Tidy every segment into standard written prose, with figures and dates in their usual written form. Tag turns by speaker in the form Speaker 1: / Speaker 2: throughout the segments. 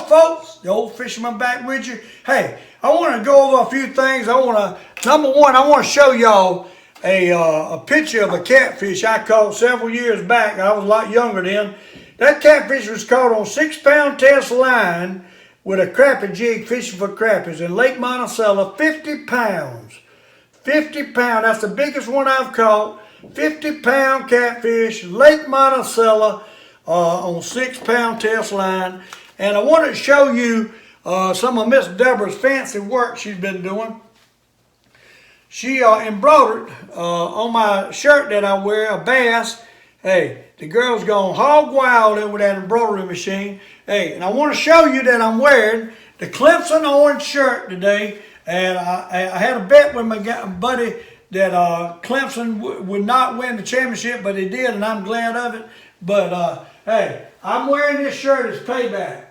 Speaker 1: folks, the Old Fisherman back with you. Hey, I want to go over a few things. Number one, I want to show y'all a picture of a catfish I caught several years back. I was a lot younger then. That catfish was caught on 6-pound test line with a crappie jig fishing for crappies in Lake Monticello, 50 pounds. 50 pounds, that's the biggest one I've caught. 50-pound catfish, Lake Monticello, on 6-pound test line. And I wanted to show you some of Miss Deborah's fancy work she's been doing. She embroidered on my shirt that I wear, a bass. Hey, the girl's gone hog wild with that embroidery machine. Hey, and I want to show you that I'm wearing the Clemson orange shirt today. And I had a bet with my buddy that Clemson would not win the championship, but they did, and I'm glad of it. But hey, I'm wearing this shirt as payback.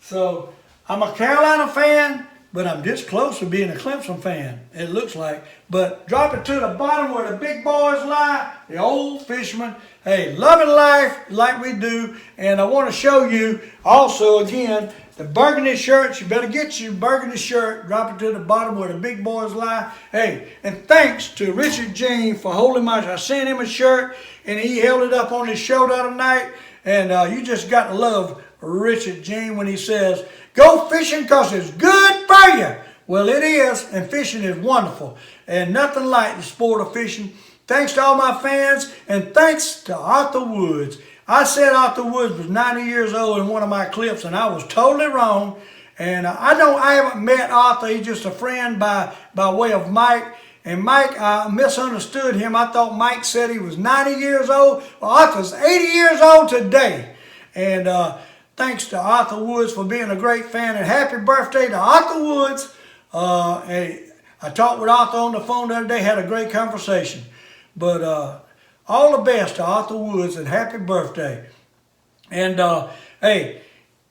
Speaker 1: So I'm a Carolina fan, but I'm this close to being a Clemson fan, it looks like. But drop it to the bottom where the big boys lie, the Old Fisherman. Hey, loving life like we do. And I want to show you also, again, the burgundy shirts. You better get your burgundy shirt. Drop it to the bottom where the big boys lie. Hey, and thanks to Richard James for holding I sent him a shirt, and he held it up on his show the other night. And you just got to love Richard James when he says, go fishing because it's good for you. Well, it is, and fishing is wonderful. And nothing like the sport of fishing. Thanks to all my fans, and thanks to Arthur Woods. I said Arthur Woods was 90 years old in one of my clips, and I was totally wrong. And I haven't met Arthur. He's just a friend by way of Mike. And Mike, I misunderstood him. I thought Mike said he was 90 years old. Well, Arthur's 80 years old today. And thanks to Arthur Woods for being a great fan. And happy birthday to Arthur Woods. I talked with Arthur on the phone the other day, had a great conversation. But all the best to Arthur Woods and happy birthday. And hey,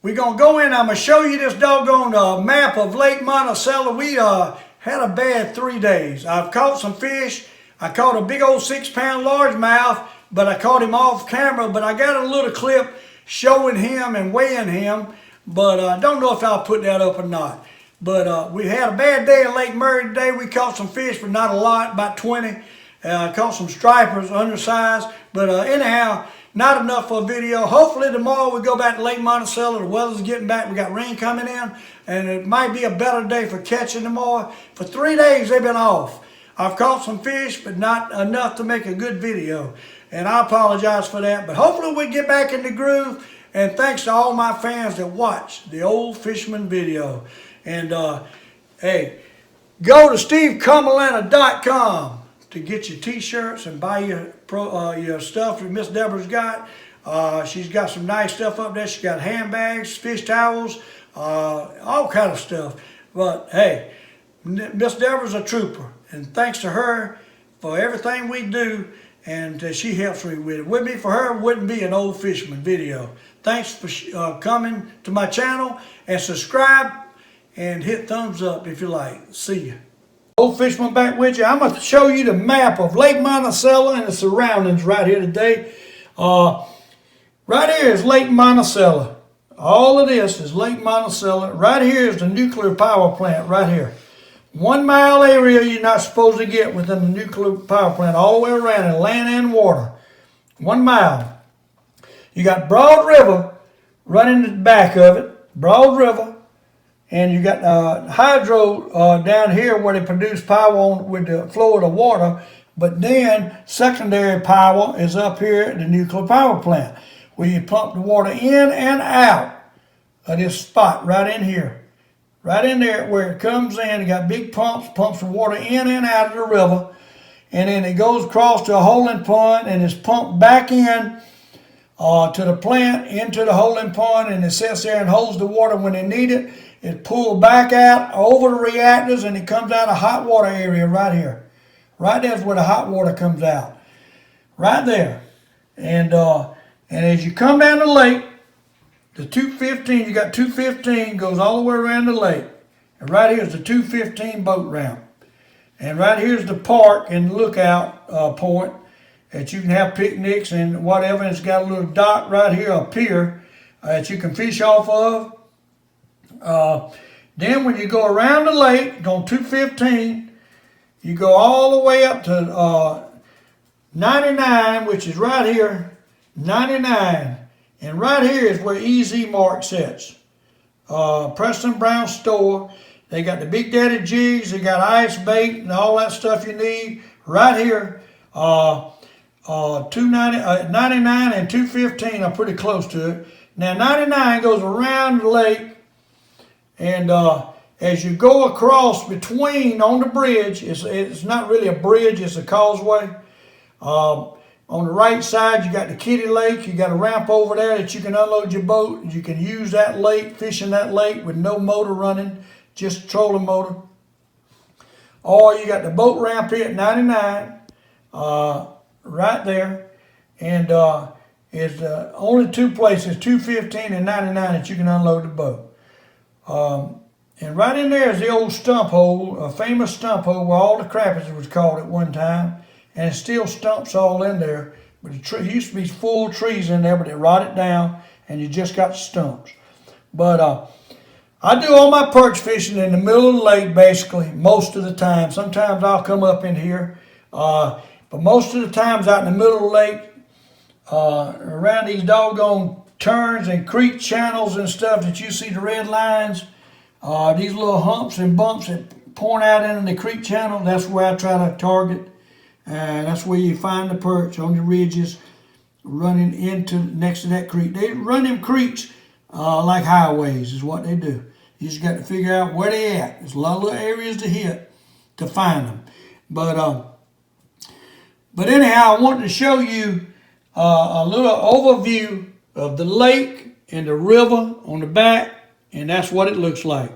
Speaker 1: we're going to go in. I'm going to show you this doggone map of Lake Monticello. We had a bad 3 days. I've caught some fish. I caught a big old 6-pound largemouth, but I caught him off camera. But I got a little clip showing him and weighing him. But I don't know if I'll put that up or not. But we had a bad day in Lake Murray today. We caught some fish, but not a lot, about 20. Caught some stripers, undersized. But anyhow, not enough for a video. Hopefully tomorrow we go back to Lake Monticello. The weather's getting back. We got rain coming in. And it might be a better day for catching tomorrow. For 3 days they've been off. I've caught some fish, but not enough to make a good video. And I apologize for that. But hopefully we get back in the groove. And thanks to all my fans that watch the Old Fisherman video. And hey, go to SteveCarmelana.com to get your t-shirts and buy your stuff that Miss Deborah's got. She's got some nice stuff up there. She's got handbags, fish towels, all kind of stuff. But hey, Miss Deborah's a trooper, and thanks to her for everything we do, and she helps me with it. Wouldn't be for her, wouldn't be an Old Fisherman video. Thanks for coming to my channel, and subscribe and hit thumbs up if you like. See ya. Old Fisherman back with you. I'm going to show you the map of Lake Monticello and the surroundings right here today. Right here is Lake Monticello. All of this is Lake Monticello. Right here is the nuclear power plant right here. 1 mile area you're not supposed to get within the nuclear power plant, all the way around in land and water. 1 mile. You got Broad River running the back of it. Broad River. And you got hydro down here where they produce power with the flow of the water. But then secondary power is up here at the nuclear power plant, where you pump the water in and out of this spot right in here. Right in there where it comes in, you got big pumps the water in and out of the river. And then it goes across to a holding pond and is pumped back in to the plant, into the holding pond, and it sits there and holds the water when they need it. It's pulled back out over the reactors, and it comes out of hot water area right here. Right there's where the hot water comes out. Right there. And as you come down the lake, the 215, you got 215 goes all the way around the lake. And right here is the 215 boat ramp. And right here's the park and lookout point that you can have picnics and whatever. And it's got a little dock right here, a pier that you can fish off of. Then when you go around the lake on 215, you go all the way up to 99, which is right here, 99. And right here is where EZ Mark sits. Preston Brown store. They got the Big Daddy jigs, they got ice bait and all that stuff you need right here. 99 and 215 are pretty close to it. Now 99 goes around the lake, and as you go across between on the bridge, it's not really a bridge, it's a causeway. On the right side, you got the Kitty Lake. You got a ramp over there that you can unload your boat. You can use that lake, fish in that lake with no motor running, just a trolling motor. Or you got the boat ramp here at 99, right there. And it's only two places, 215 and 99, that you can unload the boat. And right in there is the old stump hole, a famous stump hole where all the crappers was caught at one time. And it still stumps all in there. But it used to be full trees in there, but they rotted down, and you just got stumps. But I do all my perch fishing in the middle of the lake, basically, most of the time. Sometimes I'll come up in here. But most of the times out in the middle of the lake, around these doggone turns and creek channels and stuff that you see the red lines, these little humps and bumps that point out into the creek channel, that's where I try to target. That's where you find the perch, on the ridges running into next to that creek. They run them creeks like highways is what they do. You just got to figure out where they at. There's a lot of little areas to hit to find them. But anyhow, I wanted to show you a little overview of the lake and the river on the back, and that's what it looks like.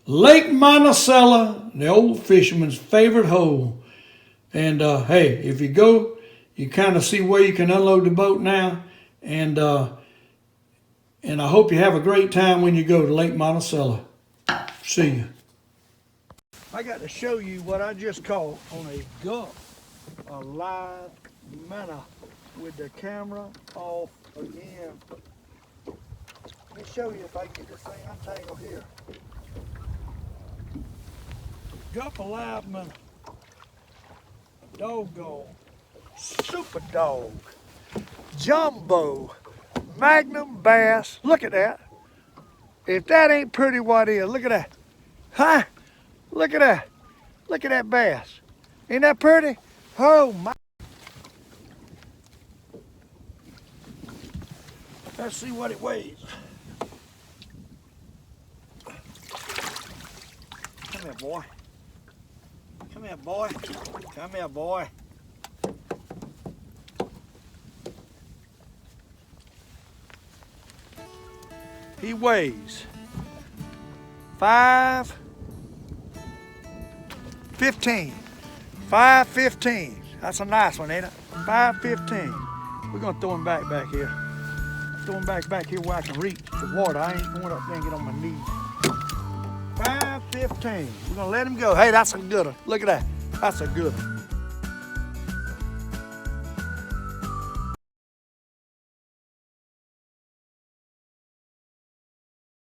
Speaker 1: Lake Monticello, the Old Fisherman's favorite hole. And hey, if you go, you kind of see where you can unload the boat now. And I hope you have a great time when you go to Lake Monticello. See you. I got to show you what I just caught on a gulp, a live minnow with the camera off again. Let me show you if I can get this thing untangled here. Gulp of live minnow. Doggone, super dog, jumbo, magnum bass. Look at that. If that ain't pretty, what is? Look at that. Huh? Look at that. Look at that bass. Ain't that pretty? Oh my. Let's see what it weighs. Come here, boy. Come here, boy. Come here, boy. He weighs 515. 515. That's a nice one, ain't it? 515. We're gonna throw him back here. Throw him back here where I can reach the water. I ain't going up there and get on my knees. 515. We're gonna let him go. Hey, that's a good one. Look at that. That's a good one.